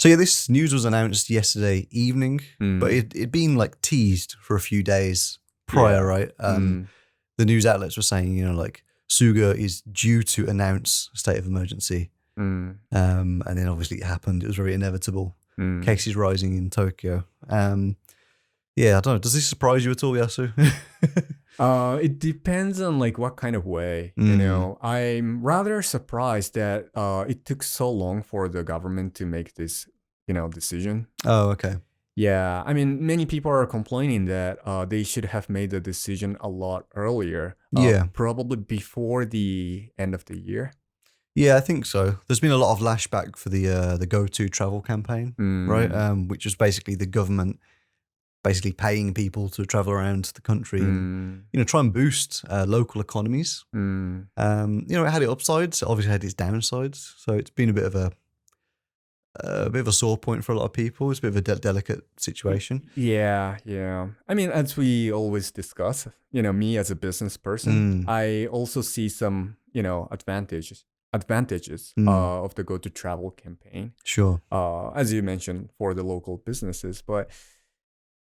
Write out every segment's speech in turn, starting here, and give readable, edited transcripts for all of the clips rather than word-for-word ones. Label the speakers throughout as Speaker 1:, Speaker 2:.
Speaker 1: So yeah, this news was announced yesterday evening, but
Speaker 2: Mm.
Speaker 1: it'd been like teased for a few days prior,
Speaker 2: Yeah.
Speaker 1: right? The news outlets were saying, like Suga is due to announce a state of emergency.
Speaker 2: Mm.
Speaker 1: And then obviously it happened. It was very inevitable.
Speaker 2: Mm.
Speaker 1: Cases rising in Tokyo. Yeah, I don't know. Does this surprise you at all, Yasu?
Speaker 2: It depends on like what kind of way,
Speaker 1: Mm.
Speaker 2: I'm rather surprised that it took so long for the government to make this, decision.
Speaker 1: Oh, okay.
Speaker 2: Yeah, I mean, many people are complaining that they should have made the decision a lot earlier,
Speaker 1: Yeah.
Speaker 2: probably before the end of the year.
Speaker 1: Yeah, I think so. There's been a lot of lashback for the Go-To travel campaign, right? Which was basically the government basically paying people to travel around the country and try and boost local economies.
Speaker 2: Mm.
Speaker 1: It had its upsides, it obviously had its downsides. So it's been a bit of a sore point for a lot of people. It's a bit of a delicate situation.
Speaker 2: Yeah, yeah. I mean, as we always discuss, me as a business person, I also see some, advantages of the Go to Travel campaign.
Speaker 1: Sure.
Speaker 2: As you mentioned, for the local businesses. But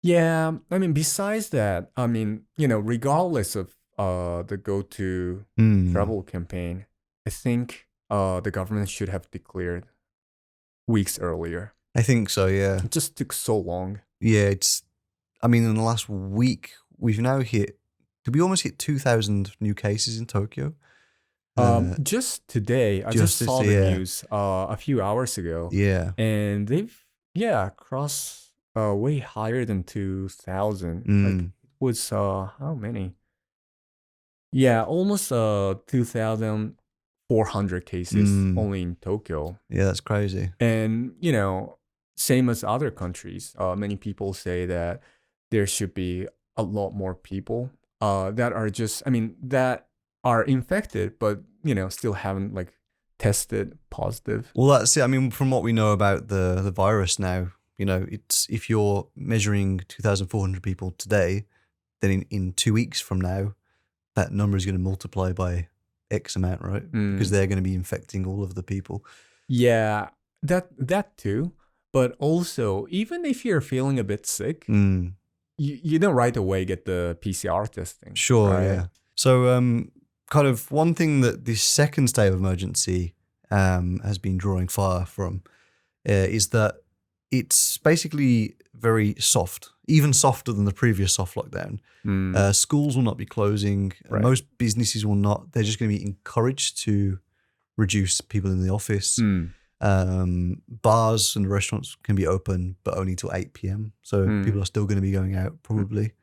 Speaker 2: yeah, I mean, besides that, I mean, regardless of the Go to Travel campaign, I think the government should have declared weeks earlier.
Speaker 1: I think so, yeah.
Speaker 2: It just took so long.
Speaker 1: Yeah, in the last week, we've now did we almost hit 2,000 new cases in Tokyo?
Speaker 2: Just today, I just saw the news a few hours ago.
Speaker 1: Yeah.
Speaker 2: And they've, crossed way higher than 2,000. Like, it was, how many? Yeah, almost 2,400 cases only in Tokyo.
Speaker 1: Yeah, that's crazy.
Speaker 2: And, same as other countries, many people say that there should be a lot more people that are infected, but, still haven't like tested positive.
Speaker 1: Well, that's it. I mean, from what we know about the virus now, it's if you're measuring 2,400 people today, then in 2 weeks from now, that number is going to multiply by X amount, right? Because they're going to be infecting all of the people.
Speaker 2: Yeah, that too. But also, even if you're feeling a bit sick, you don't right away get the PCR testing.
Speaker 1: Sure,
Speaker 2: right?
Speaker 1: yeah. So, kind of one thing that this second state of emergency has been drawing fire from is that it's basically very soft, even softer than the previous soft lockdown. Schools will not be closing.
Speaker 2: Right.
Speaker 1: Most businesses will not. They're just going to be encouraged to reduce people in the office. Bars and restaurants can be open, but only till 8 p.m. So people are still going to be going out probably.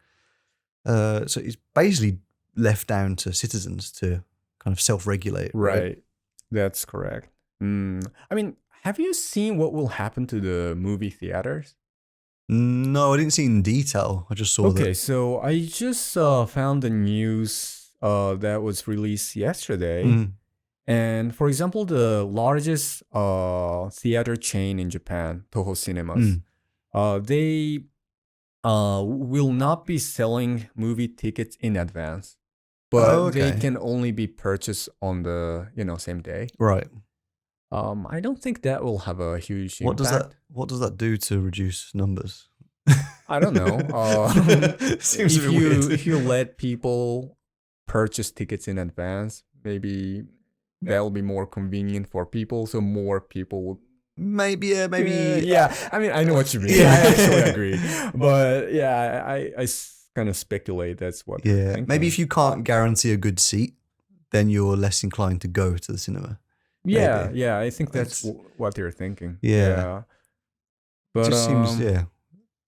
Speaker 1: So it's basically left down to citizens to kind of self-regulate. Right?
Speaker 2: That's correct. I mean, have you seen what will happen to the movie theaters?
Speaker 1: No, I didn't see in detail. I just saw that.
Speaker 2: Okay, so I just found the news that was released yesterday. And for example, the largest theater chain in Japan, Toho Cinemas, they will not be selling movie tickets in advance, but they can only be purchased on the same day.
Speaker 1: Right.
Speaker 2: I don't think that will have a huge impact.
Speaker 1: What does that do to reduce numbers?
Speaker 2: I don't know.
Speaker 1: Seems a bit weird.
Speaker 2: If you let people purchase tickets in advance, maybe that will be more convenient for people, so more people will.
Speaker 1: Maybe.
Speaker 2: Yeah. I mean, I know what you mean. Yeah, I actually agree. But yeah, I kind of speculate that's what.
Speaker 1: Yeah, maybe if you can't guarantee a good seat, then you're less inclined to go to the cinema.
Speaker 2: Yeah, yeah. I think that's what they're thinking.
Speaker 1: Yeah.
Speaker 2: But
Speaker 1: it just seems, yeah.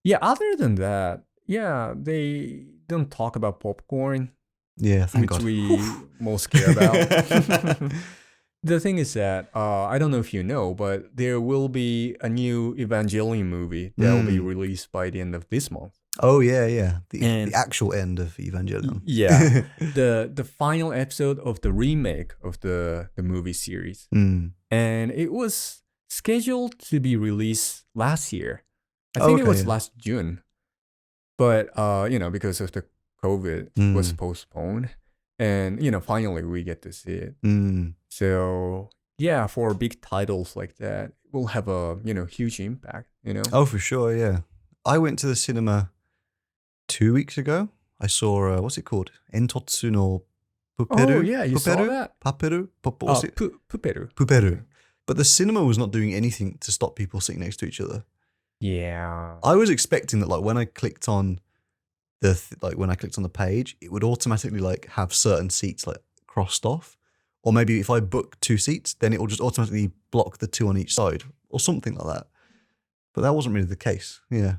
Speaker 2: Yeah, other than that, they don't talk about popcorn.
Speaker 1: Yeah, thank
Speaker 2: which
Speaker 1: God.
Speaker 2: we most care about. The thing is that, I don't know if you know, but there will be a new Evangelion movie that will be released by the end of this month.
Speaker 1: Oh, yeah. The actual end of Evangelion.
Speaker 2: Yeah. the final episode of the remake of the movie series. And it was scheduled to be released last year. I think it was last June. But, because of the COVID was postponed. And, finally we get to see it. So, yeah, for big titles like that, it will have a huge impact.
Speaker 1: Oh, for sure, yeah. I went to the cinema 2 weeks ago. I saw what's it called? Entotsu no Puperu.
Speaker 2: Oh yeah, you saw that?
Speaker 1: Paperu.
Speaker 2: Puperu.
Speaker 1: Puperu. But the cinema was not doing anything to stop people sitting next to each other.
Speaker 2: Yeah.
Speaker 1: I was expecting that, like, when I clicked on the page, it would automatically like have certain seats like crossed off, or maybe if I book 2 seats, then it will just automatically block the 2 on each side, or something like that. But that wasn't really the case. Yeah.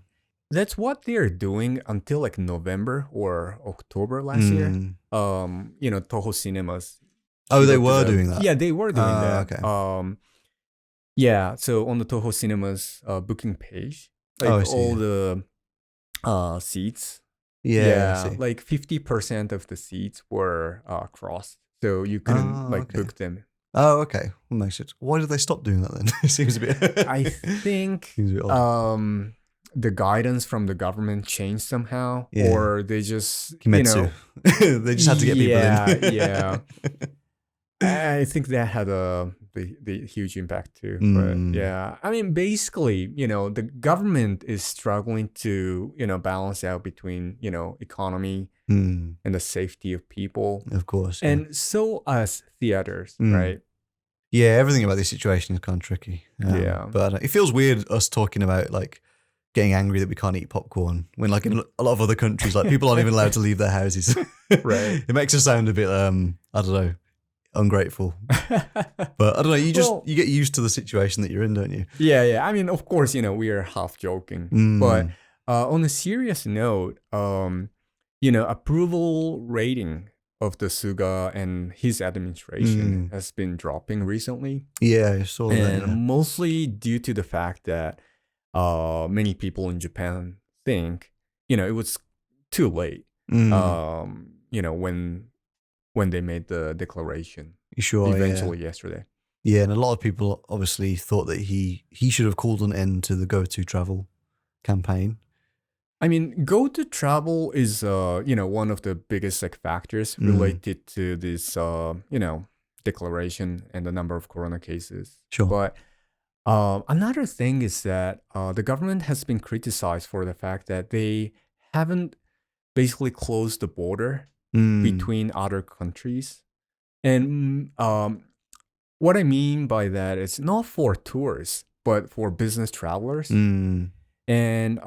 Speaker 2: That's what they're doing until like November or October last year. Toho cinemas.
Speaker 1: Oh, they were doing that?
Speaker 2: Yeah, they were doing that.
Speaker 1: Okay.
Speaker 2: Yeah, so on the Toho cinemas booking page, like all the seats.
Speaker 1: Yeah,
Speaker 2: like 50% of the seats were crossed, so you couldn't book them.
Speaker 1: Oh, okay. Well, makes sense. Why did they stop doing that then? It seems a bit.
Speaker 2: I think the guidance from the government changed somehow, or they just
Speaker 1: Kimetsu. They just had to get people in.
Speaker 2: Yeah. I think that had the huge impact too. But yeah, I mean, basically, the government is struggling to, balance out between, economy and the safety of people.
Speaker 1: Of course.
Speaker 2: Yeah. And so as theaters, right?
Speaker 1: Yeah, everything about this situation is kind of tricky. But it feels weird us talking about like getting angry that we can't eat popcorn when, like, in a lot of other countries, like, people aren't even allowed to leave their houses.
Speaker 2: Right.
Speaker 1: It makes us sound a bit, I don't know, ungrateful. But I don't know, you get used to the situation that you're in, don't you?
Speaker 2: Yeah. I mean, of course, we are half joking. But on a serious note, approval rating of the Suga and his administration has been dropping recently.
Speaker 1: Yeah, I saw that.
Speaker 2: And mostly due to the fact that many people in Japan think, it was too late. When they made the declaration. Eventually yesterday.
Speaker 1: Yeah, and a lot of people obviously thought that he should have called an end to the Go To Travel campaign.
Speaker 2: I mean, Go To Travel is one of the biggest factors related to this declaration and the number of corona cases.
Speaker 1: Sure.
Speaker 2: But another thing is that the government has been criticized for the fact that they haven't basically closed the border between other countries. And what I mean by that is not for tourists, but for business travelers. And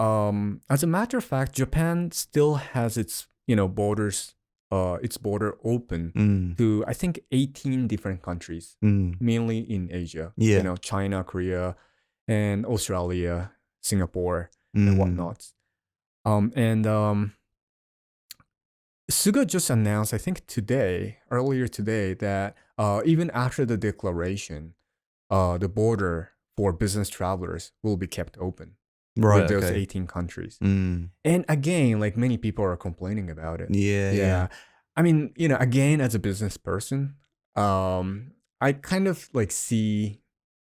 Speaker 2: as a matter of fact, Japan still has its borders, its border open to, I think, 18 different countries, mainly in Asia.
Speaker 1: Yeah.
Speaker 2: China, Korea, and Australia, Singapore, and whatnot. Suga just announced, I think earlier today, that even after the declaration, the border for business travelers will be kept open with those 18 countries. And again, like, many people are complaining about it.
Speaker 1: Yeah.
Speaker 2: I mean, again, as a business person, I kind of like see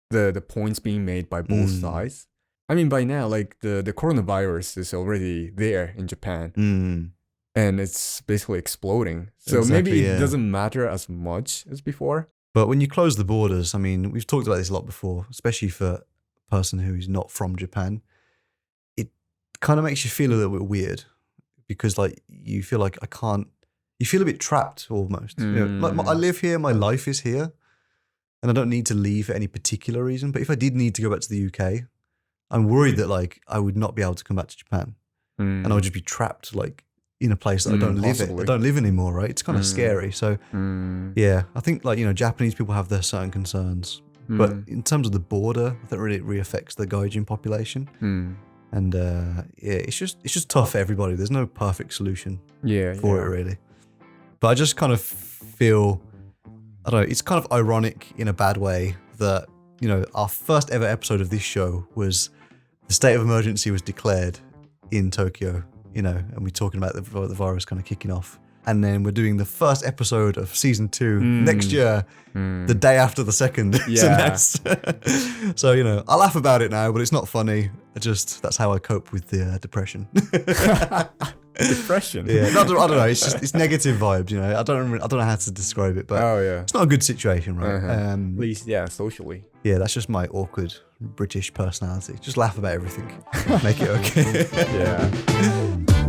Speaker 2: the points being made by both sides. I mean, by now, like, the coronavirus is already there in Japan. And it's basically exploding. So maybe it doesn't matter as much as before.
Speaker 1: But when you close the borders, I mean, we've talked about this a lot before, especially for a person who is not from Japan. It kind of makes you feel a little bit weird because, like, you feel like you feel a bit trapped almost. Like, I live here, my life is here, and I don't need to leave for any particular reason. But if I did need to go back to the UK, I'm worried that, like, I would not be able to come back to Japan. And I would just be trapped, like, in a place that I don't live anymore, right? It's kind of scary. So, yeah, I think, like, Japanese people have their certain concerns. But in terms of the border, I think really it really affects the gaijin population. And it's just tough for everybody. There's no perfect solution for it, really. But I just kind of feel, I don't know, it's kind of ironic in a bad way that, our first ever episode of this show was the state of emergency was declared in Tokyo. And we're talking about the virus kind of kicking off. And then we're doing the first episode of season 2 next year, the day after the second.
Speaker 2: Yeah.
Speaker 1: So, I laugh about it now, but it's not funny. That's how I cope with the depression.
Speaker 2: Depression.
Speaker 1: Yeah, I don't know. It's negative vibes. You know, I don't know how to describe it, but it's not a good situation, right?
Speaker 2: At least, socially.
Speaker 1: Yeah, that's just my awkward British personality. Just laugh about everything, make it okay.
Speaker 2: Yeah.